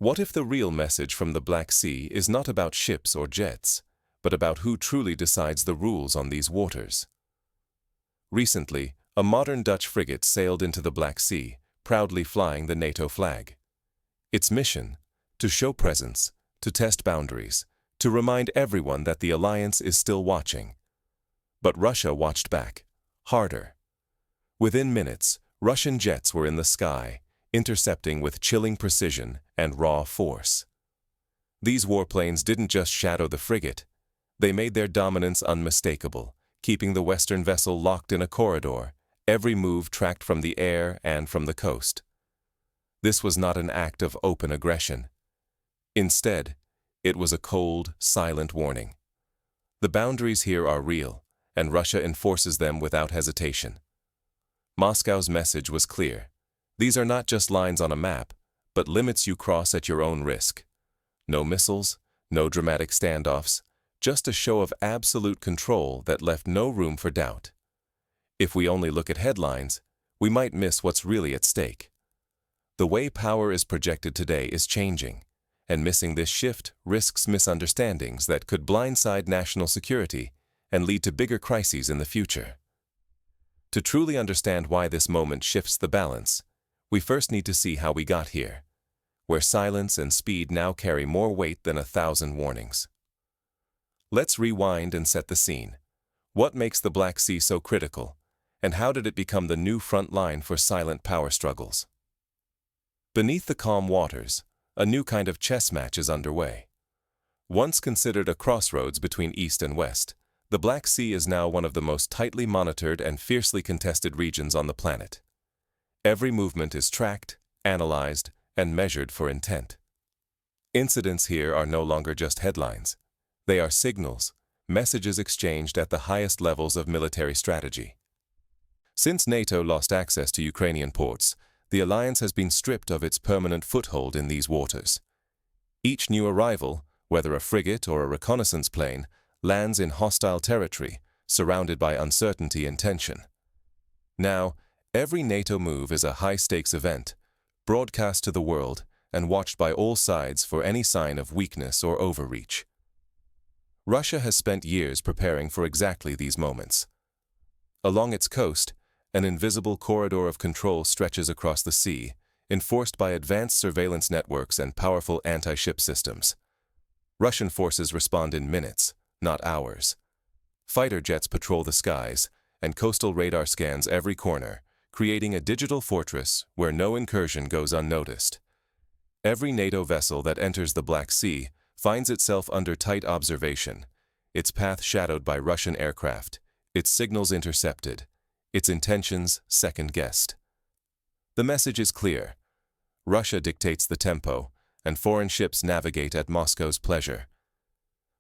What if the real message from the Black Sea is not about ships or jets, but about who truly decides the rules on these waters? Recently, a modern Dutch frigate sailed into the Black Sea, proudly flying the NATO flag. Its mission? To show presence, to test boundaries, to remind everyone that the alliance is still watching. But Russia watched back, harder. Within minutes, Russian jets were in the sky, intercepting with chilling precision and raw force. These warplanes didn't just shadow the frigate, they made their dominance unmistakable, keeping the Western vessel locked in a corridor, every move tracked from the air and from the coast. This was not an act of open aggression. Instead, it was a cold, silent warning. The boundaries here are real, and Russia enforces them without hesitation. Moscow's message was clear. These are not just lines on a map, but limits you cross at your own risk. No missiles, no dramatic standoffs, just a show of absolute control that left no room for doubt. If we only look at headlines, we might miss what's really at stake. The way power is projected today is changing, and missing this shift risks misunderstandings that could blindside national security and lead to bigger crises in the future. To truly understand why this moment shifts the balance, we first need to see how we got here, where silence and speed now carry more weight than 1,000 warnings. Let's rewind and set the scene. What makes the Black Sea so critical, and how did it become the new front line for silent power struggles? Beneath the calm waters, a new kind of chess match is underway. Once considered a crossroads between East and West, the Black Sea is now one of the most tightly monitored and fiercely contested regions on the planet. Every movement is tracked, analyzed, and measured for intent. Incidents here are no longer just headlines. They are signals, messages exchanged at the highest levels of military strategy. Since NATO lost access to Ukrainian ports, the alliance has been stripped of its permanent foothold in these waters. Each new arrival, whether a frigate or a reconnaissance plane, lands in hostile territory, surrounded by uncertainty and tension. Now, every NATO move is a high-stakes event, broadcast to the world and watched by all sides for any sign of weakness or overreach. Russia has spent years preparing for exactly these moments. Along its coast, an invisible corridor of control stretches across the sea, enforced by advanced surveillance networks and powerful anti-ship systems. Russian forces respond in minutes, not hours. Fighter jets patrol the skies, and coastal radar scans every corner, creating a digital fortress where no incursion goes unnoticed. Every NATO vessel that enters the Black Sea finds itself under tight observation, its path shadowed by Russian aircraft, its signals intercepted, its intentions second-guessed. The message is clear. Russia dictates the tempo, and foreign ships navigate at Moscow's pleasure.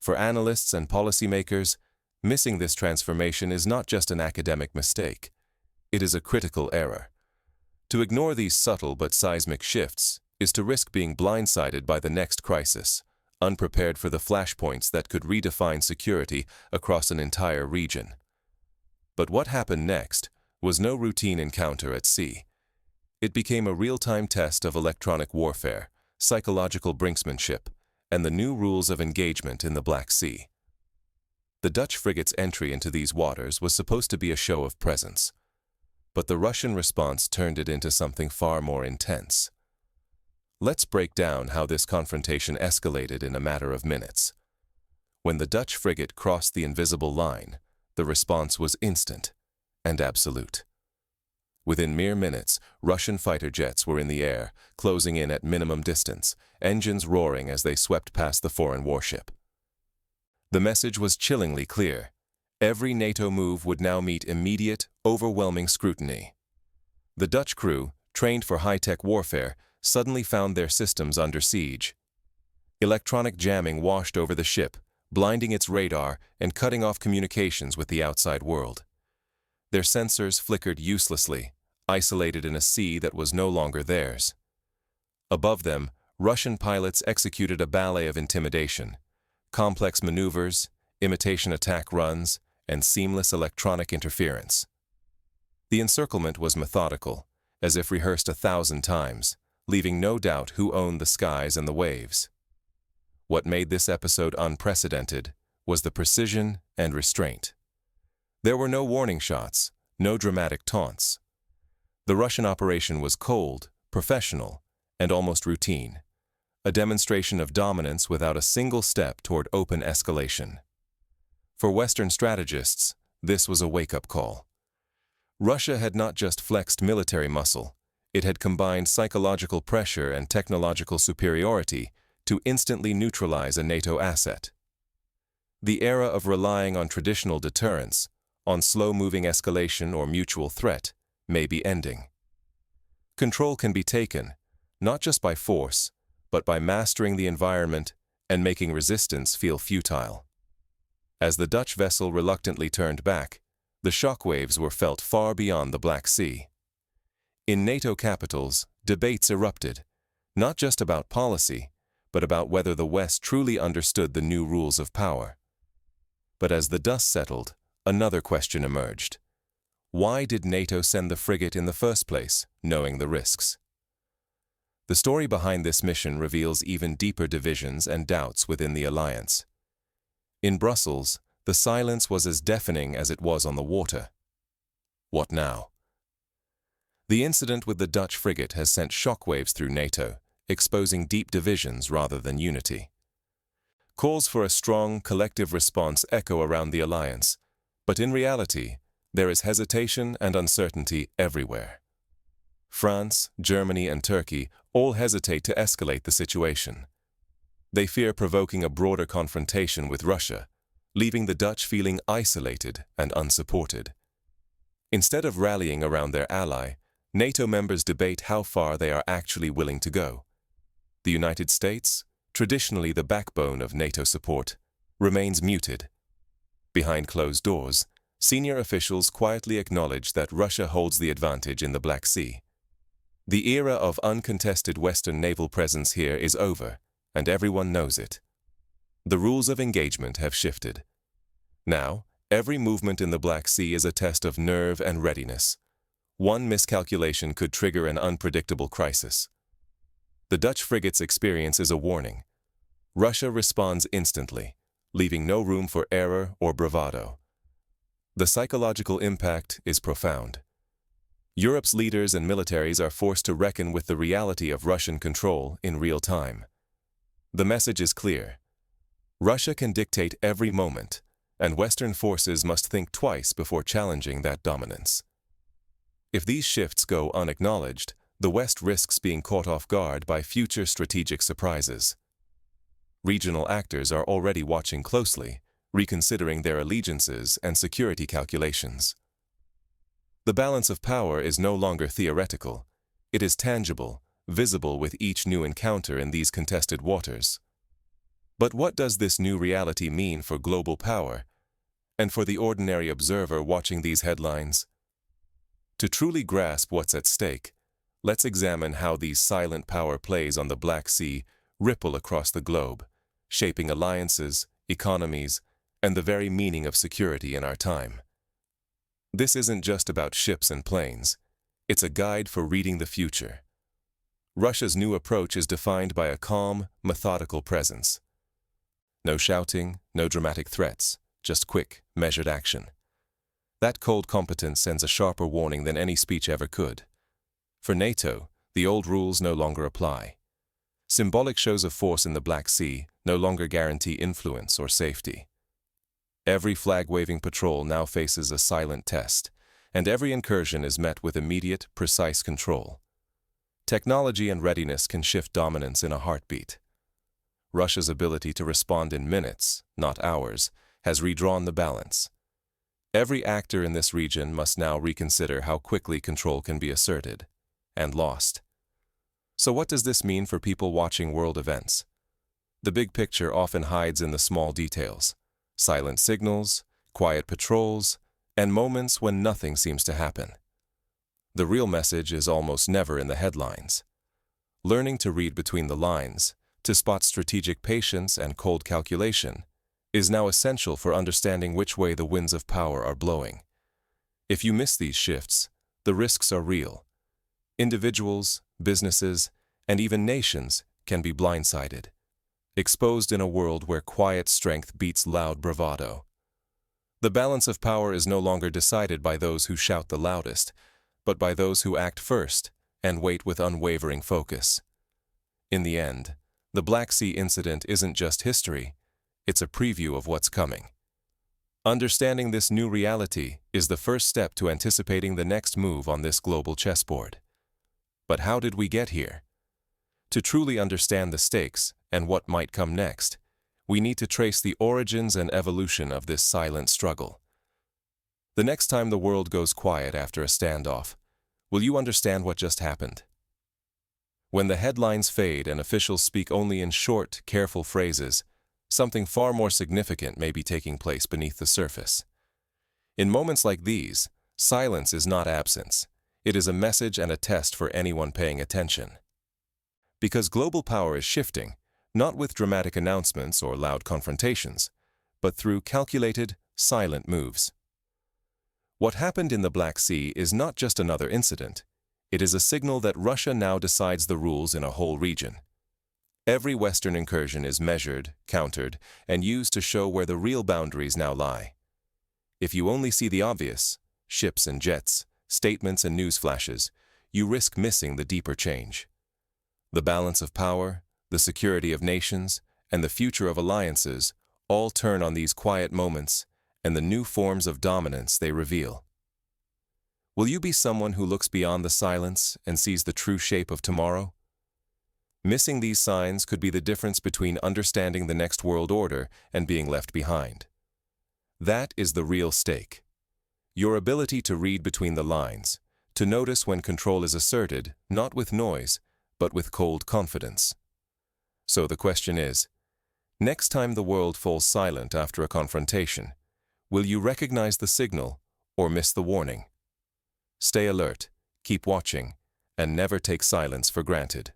For analysts and policymakers, missing this transformation is not just an academic mistake. It is a critical error. To ignore these subtle but seismic shifts is to risk being blindsided by the next crisis, unprepared for the flashpoints that could redefine security across an entire region. But what happened next was no routine encounter at sea. It became a real-time test of electronic warfare, psychological brinksmanship, and the new rules of engagement in the Black Sea. The Dutch frigate's entry into these waters was supposed to be a show of presence, but the Russian response turned it into something far more intense. Let's break down how this confrontation escalated in a matter of minutes. When the Dutch frigate crossed the invisible line, the response was instant and absolute. Within mere minutes, Russian fighter jets were in the air, closing in at minimum distance, engines roaring as they swept past the foreign warship. The message was chillingly clear. Every NATO move would now meet immediate, overwhelming scrutiny. The Dutch crew, trained for high-tech warfare, suddenly found their systems under siege. Electronic jamming washed over the ship, blinding its radar and cutting off communications with the outside world. Their sensors flickered uselessly, isolated in a sea that was no longer theirs. Above them, Russian pilots executed a ballet of intimidation, complex maneuvers, imitation attack runs, and seamless electronic interference. The encirclement was methodical, as if rehearsed 1,000 times, leaving no doubt who owned the skies and the waves. What made this episode unprecedented was the precision and restraint. There were no warning shots, no dramatic taunts. The Russian operation was cold, professional, and almost routine, a demonstration of dominance without a single step toward open escalation. For Western strategists, this was a wake-up call. Russia had not just flexed military muscle, it had combined psychological pressure and technological superiority to instantly neutralize a NATO asset. The era of relying on traditional deterrence, on slow-moving escalation or mutual threat, may be ending. Control can be taken, not just by force, but by mastering the environment and making resistance feel futile. As the Dutch vessel reluctantly turned back, the shockwaves were felt far beyond the Black Sea. In NATO capitals, debates erupted, not just about policy, but about whether the West truly understood the new rules of power. But as the dust settled, another question emerged. Why did NATO send the frigate in the first place, knowing the risks? The story behind this mission reveals even deeper divisions and doubts within the alliance. In Brussels, the silence was as deafening as it was on the water. What now? The incident with the Dutch frigate has sent shockwaves through NATO, exposing deep divisions rather than unity. Calls for a strong, collective response echo around the alliance, but in reality, there is hesitation and uncertainty everywhere. France, Germany, and Turkey all hesitate to escalate the situation. They fear provoking a broader confrontation with Russia, leaving the Dutch feeling isolated and unsupported. Instead of rallying around their ally, NATO members debate how far they are actually willing to go. The United States, traditionally the backbone of NATO support, remains muted. Behind closed doors, senior officials quietly acknowledge that Russia holds the advantage in the Black Sea. The era of uncontested Western naval presence here is over, and everyone knows it. The rules of engagement have shifted. Now, every movement in the Black Sea is a test of nerve and readiness. One miscalculation could trigger an unpredictable crisis. The Dutch frigate's experience is a warning. Russia responds instantly, leaving no room for error or bravado. The psychological impact is profound. Europe's leaders and militaries are forced to reckon with the reality of Russian control in real time. The message is clear. Russia can dictate every moment, and Western forces must think twice before challenging that dominance. If these shifts go unacknowledged, the West risks being caught off guard by future strategic surprises. Regional actors are already watching closely, reconsidering their allegiances and security calculations. The balance of power is no longer theoretical. It is tangible, visible with each new encounter in these contested waters. But what does this new reality mean for global power, and for the ordinary observer watching these headlines? To truly grasp what's at stake, let's examine how these silent power plays on the Black Sea ripple across the globe, shaping alliances, economies, and the very meaning of security in our time. This isn't just about ships and planes. It's a guide for reading the future. Russia's new approach is defined by a calm, methodical presence. No shouting, no dramatic threats, just quick, measured action. That cold competence sends a sharper warning than any speech ever could. For NATO, the old rules no longer apply. Symbolic shows of force in the Black Sea no longer guarantee influence or safety. Every flag-waving patrol now faces a silent test, and every incursion is met with immediate, precise control. Technology and readiness can shift dominance in a heartbeat. Russia's ability to respond in minutes, not hours, has redrawn the balance. Every actor in this region must now reconsider how quickly control can be asserted and lost. So what does this mean for people watching world events? The big picture often hides in the small details. Silent signals, quiet patrols, and moments when nothing seems to happen. The real message is almost never in the headlines. Learning to read between the lines, to spot strategic patience and cold calculation, is now essential for understanding which way the winds of power are blowing. If you miss these shifts, the risks are real. Individuals, businesses, and even nations can be blindsided, exposed in a world where quiet strength beats loud bravado. The balance of power is no longer decided by those who shout the loudest, but by those who act first and wait with unwavering focus. In the end, the Black Sea incident isn't just history, it's a preview of what's coming. Understanding this new reality is the first step to anticipating the next move on this global chessboard. But how did we get here? To truly understand the stakes and what might come next, we need to trace the origins and evolution of this silent struggle. The next time the world goes quiet after a standoff, will you understand what just happened? When the headlines fade and officials speak only in short, careful phrases, something far more significant may be taking place beneath the surface. In moments like these, silence is not absence. It is a message and a test for anyone paying attention. Because global power is shifting, not with dramatic announcements or loud confrontations, but through calculated, silent moves. What happened in the Black Sea is not just another incident. It is a signal that Russia now decides the rules in a whole region. Every Western incursion is measured, countered, and used to show where the real boundaries now lie. If you only see the obvious, ships and jets, statements and news flashes, you risk missing the deeper change. The balance of power, the security of nations, and the future of alliances all turn on these quiet moments and the new forms of dominance they reveal. Will you be someone who looks beyond the silence and sees the true shape of tomorrow? Missing these signs could be the difference between understanding the next world order and being left behind. That is the real stake. Your ability to read between the lines, to notice when control is asserted, not with noise, but with cold confidence. So the question is, next time the world falls silent after a confrontation, will you recognize the signal or miss the warning? Stay alert, keep watching, and never take silence for granted.